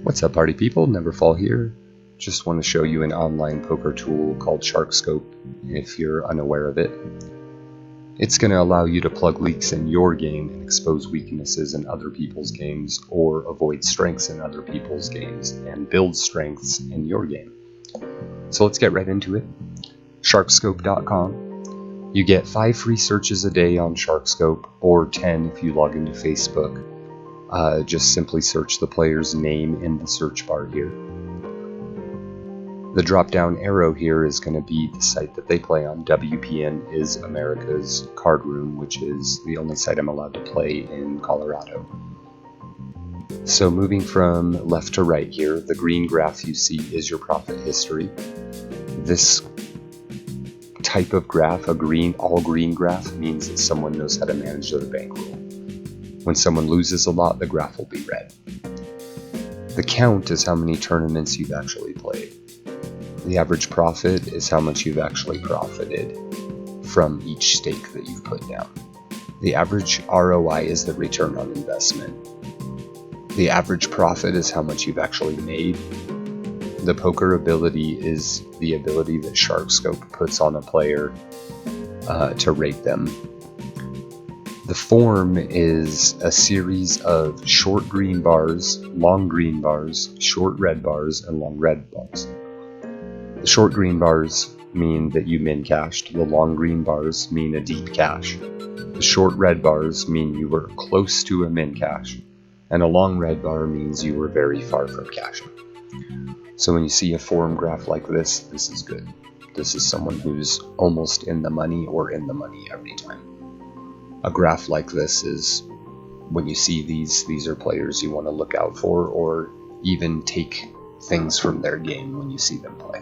What's up, party people? Neverfall here. Just want to show you an online poker tool called SHARKSCOPE if you're unaware of it. It's going to allow you to plug leaks in your game and expose weaknesses in other people's games, or avoid strengths in other people's games and build strengths in your game. So let's get right into it. SHARKSCOPE.com. You get 5 free searches a day on SHARKSCOPE, or 10 if you log into Facebook. Just simply search the player's name in the search bar here. The drop down arrow here is going to be the site that they play on. WPN is America's card room, which is the only site I'm allowed to play in Colorado. So moving from left to right here, the green graph you see is your profit history. This type of graph, all green graph, means that someone knows how to manage their bankroll. When someone loses a lot, the graph will be red. The count is how many tournaments you've actually played. The average profit is how much you've actually profited from each stake that you've put down. The average ROI is the return on investment. The average profit is how much you've actually made. The poker ability is the ability that SHARKSCOPE puts on a player to rate them. The form is a series of short green bars, long green bars, short red bars, and long red bars. The short green bars mean that you min cashed. The long green bars mean a deep cash. The short red bars mean you were close to a min cash. And a long red bar means you were very far from cashing. So when you see a form graph like this, this is good. This is someone who's almost in the money or in the money every time. A graph like this is, when you see these are players you want to look out for, or even take things from their game when you see them play.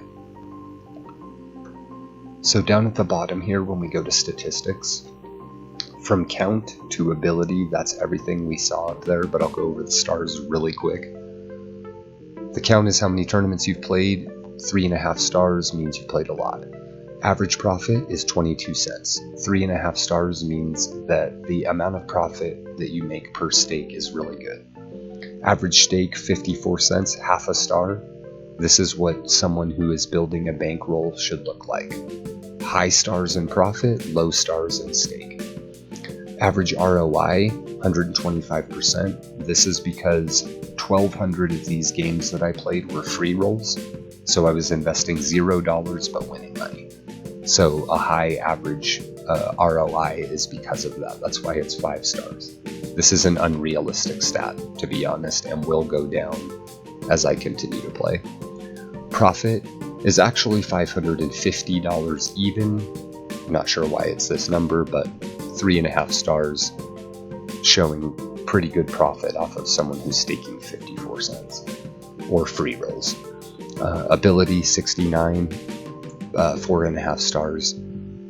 So down at the bottom here, when we go to statistics, from count to ability, that's everything we saw up there, but I'll go over the stars really quick. The count is how many tournaments you've played. 3.5 stars means you played a lot. Average profit is 22 cents. 3.5 stars means that the amount of profit that you make per stake is really good. Average stake, 54 cents, half a star. This is what someone who is building a bankroll should look like. High stars in profit, low stars in stake. Average ROI, 125%. This is because 1,200 of these games that I played were free rolls, so I was investing $0 but winning money. So a high average ROI is because of that. That's why it's 5 stars. This is an unrealistic stat, to be honest, and will go down as I continue to play. Profit is actually $550 even. I'm not sure why it's this number, but 3.5 stars, showing pretty good profit off of someone who's staking 54 cents or free rolls. Ability 69, 4.5 stars.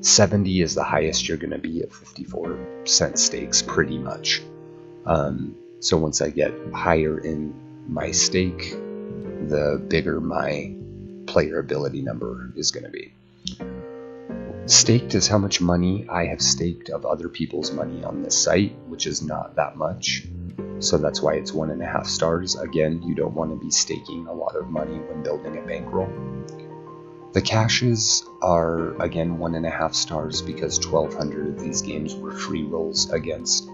70 is the highest you're going to be at 54 cent stakes, pretty much. So once I get higher in my stake, the bigger my player ability number is going to be. Staked is how much money I have staked of other people's money on this site, which is not that much. So that's why it's 1.5 stars. Again, you don't want to be staking a lot of money when building a bankroll. The cashes are, again, 1.5 stars because 1,200 of these games were free rolls against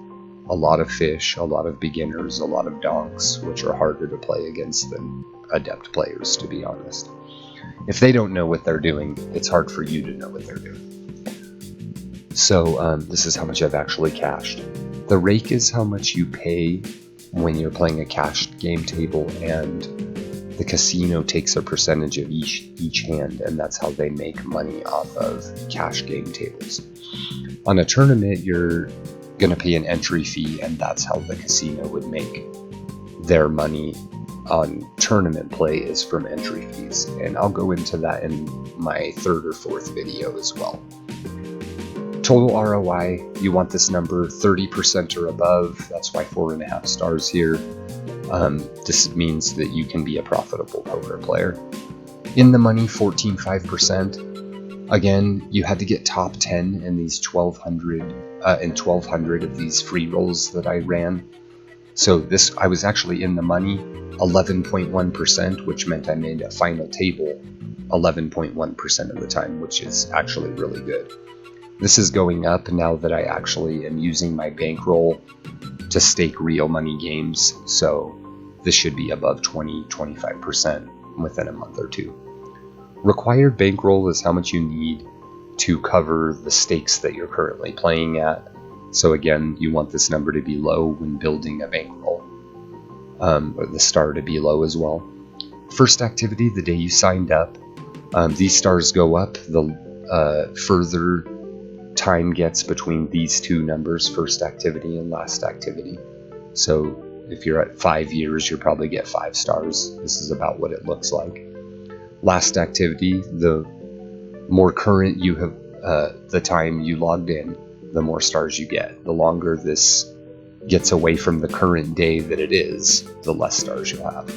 a lot of fish, a lot of beginners, a lot of donks, which are harder to play against than adept players, to be honest. If they don't know what they're doing, it's hard for you to know what they're doing. So this is how much I've actually cashed. The rake is how much you pay when you're playing a cashed game table, and the casino takes a percentage of each hand, and that's how they make money off of cash game tables. On a tournament, you're going to pay an entry fee, and that's how the casino would make their money on tournament play, is from entry fees, and I'll go into that in my 3rd or 4th video as well. Total ROI, you want this number 30% or above. That's why 4.5 stars here. This means that you can be a profitable poker player. In the money, 14.5%. Again, you had to get top 10 in these 1,200 of these free rolls that I ran. So I was actually in the money 11.1%, which meant I made a final table 11.1% of the time, which is actually really good. This is going up now that I actually am using my bankroll to stake real money games, so this should be above 20-25% within a month or two. Required bankroll is how much you need to cover the stakes that you're currently playing at. So again, you want this number to be low when building a bankroll, or the star to be low as well. First activity, the day you signed up, these stars go up the further time gets between these two numbers, first activity and last activity. So if you're at 5 years, you'll probably get 5 stars. This is about what it looks like. Last activity, the more current you have, the time you logged in, the more stars you get. The longer this gets away from the current day that it is, the less stars you'll have.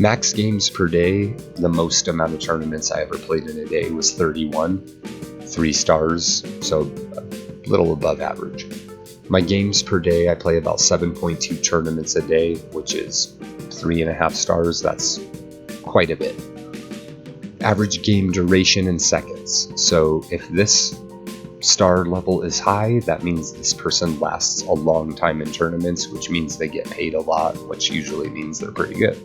Max games per day, the most amount of tournaments I ever played in a day was 31, 3 stars, so a little above average. My games per day, I play about 7.2 tournaments a day, which is 3.5 stars. That's quite a bit. Average game duration in seconds. So if this star level is high, that means this person lasts a long time in tournaments, which means they get paid a lot, which usually means they're pretty good.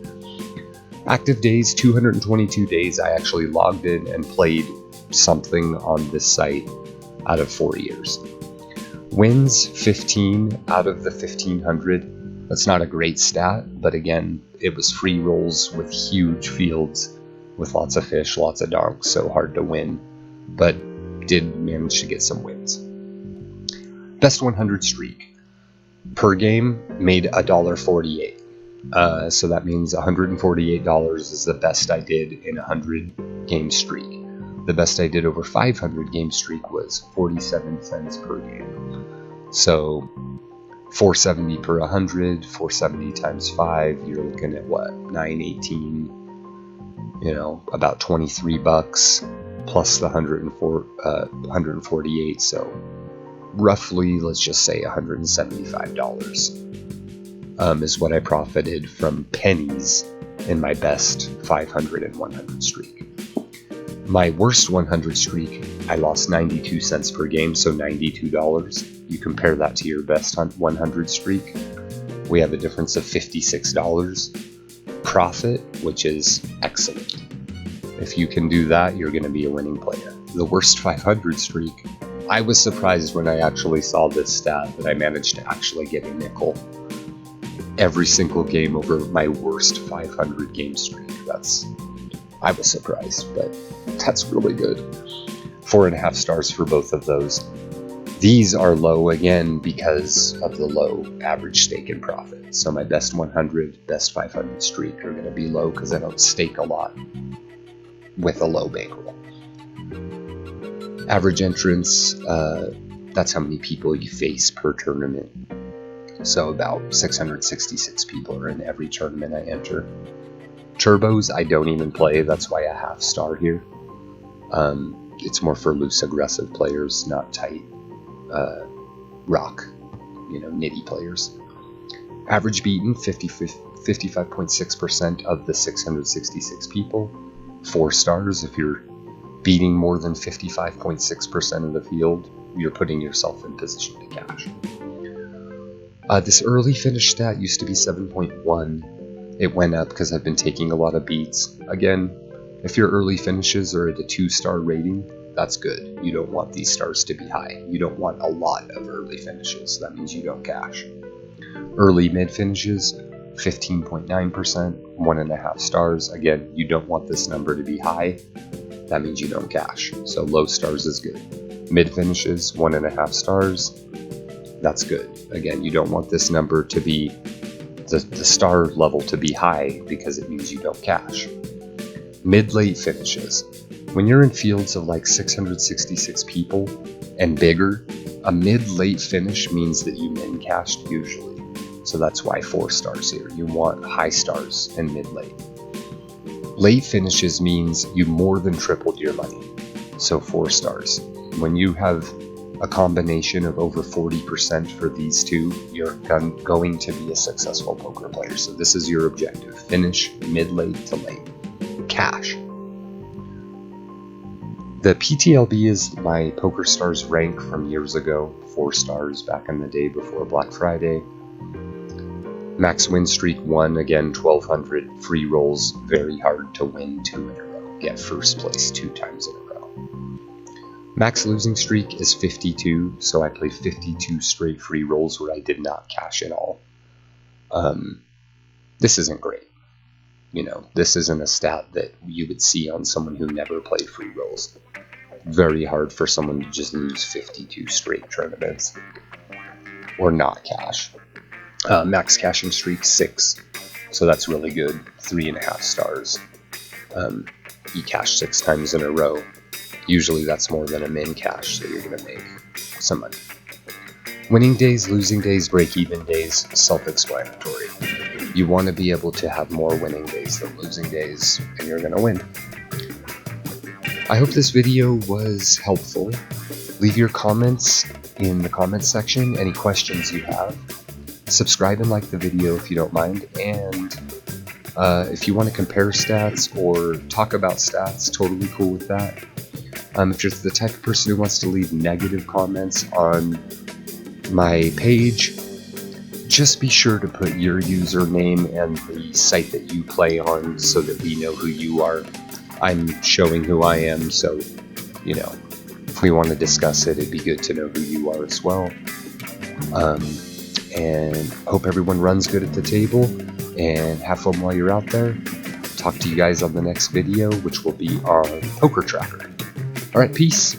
Active days, 222 days I actually logged in and played something on this site out of 4 years. Wins, 15 out of the 1,500. That's not a great stat, but again, it was free rolls with huge fields with lots of fish, lots of donks, so hard to win, but did manage to get some wins. Best 100 streak. Per game, made $1.48. So that means $148 is the best I did in a 100 game streak. The best I did over 500 game streak was 47 cents per game. So 470 per 100, 470 times 5, you're looking at what, 918, about 23 bucks plus the 148, so roughly, let's just say $175 is what I profited from pennies in my best 500 and 100 streak. My worst 100 streak, I lost 92 cents per game, so $92. You compare that to your best 100 streak, we have a difference of $56 profit, which is excellent. If you can do that, you're going to be a winning player. The worst 500 streak, I was surprised when I actually saw this stat that I managed to actually get a nickel every single game over my worst 500 game streak. I was surprised, but that's really good. 4.5 stars for both of those. These are low again because of the low average stake and profit. So my best 100, best 500 streak are going to be low because I don't stake a lot with a low bankroll. Average entrance, that's how many people you face per tournament. So about 666 people are in every tournament I enter. Turbos, I don't even play, that's why a half star here. It's more for loose, aggressive players, not tight, rock, nitty players. Average beaten, 55.6% of the 666 people. 4 stars. If you're beating more than 55.6% of the field, you're putting yourself in position to cash. This early finish stat used to be 7.1. It went up because I've been taking a lot of beats. Again, if your early finishes are at a 2-star rating, that's good. You don't want these stars to be high. You don't want a lot of early finishes. That means you don't cash. Early mid finishes, 15.9%, 1.5 stars. Again, you don't want this number to be high. That means you don't cash. So low stars is good. Mid finishes, 1.5 stars. That's good. Again, you don't want this number to be the star level to be high because it means you don't cash. Mid-late finishes. When you're in fields of like 666 people and bigger, a mid-late finish means that you min cashed usually. So that's why 4 stars here. You want high stars and mid-late. Late finishes means you more than tripled your money. So 4 stars. When you have a combination of over 40% for these two, you're going to be a successful poker player. So this is your objective. Finish mid-late to late. Cash. The PTLB is my PokerStars rank from years ago. 4 stars back in the day before Black Friday. Max win streak 1, again 1200. Free rolls, very hard to win 2 in a row. Get first place 2 times in a row. Max losing streak is 52, so I played 52 straight free rolls where I did not cash at all. This isn't great. You know, this isn't a stat that you would see on someone who never played free rolls. Very hard for someone to just lose 52 straight tournaments or not cash. Max cashing streak 6, so that's really good. 3.5 stars. You cash 6 times in a row. Usually that's more than a min cash, so you're going to make some money. Winning days, losing days, break-even days, self-explanatory. You want to be able to have more winning days than losing days, and you're going to win. I hope this video was helpful. Leave your comments in the comments section, any questions you have. Subscribe and like the video if you don't mind, and if you want to compare stats or talk about stats, totally cool with that. If you're the type of person who wants to leave negative comments on my page, just be sure to put your username and the site that you play on so that we know who you are. I'm showing who I am, so, you know, if we want to discuss it, it'd be good to know who you are as well. And hope everyone runs good at the table, and have fun while you're out there. Talk to you guys on the next video, which will be on Poker Tracker. Alright, peace!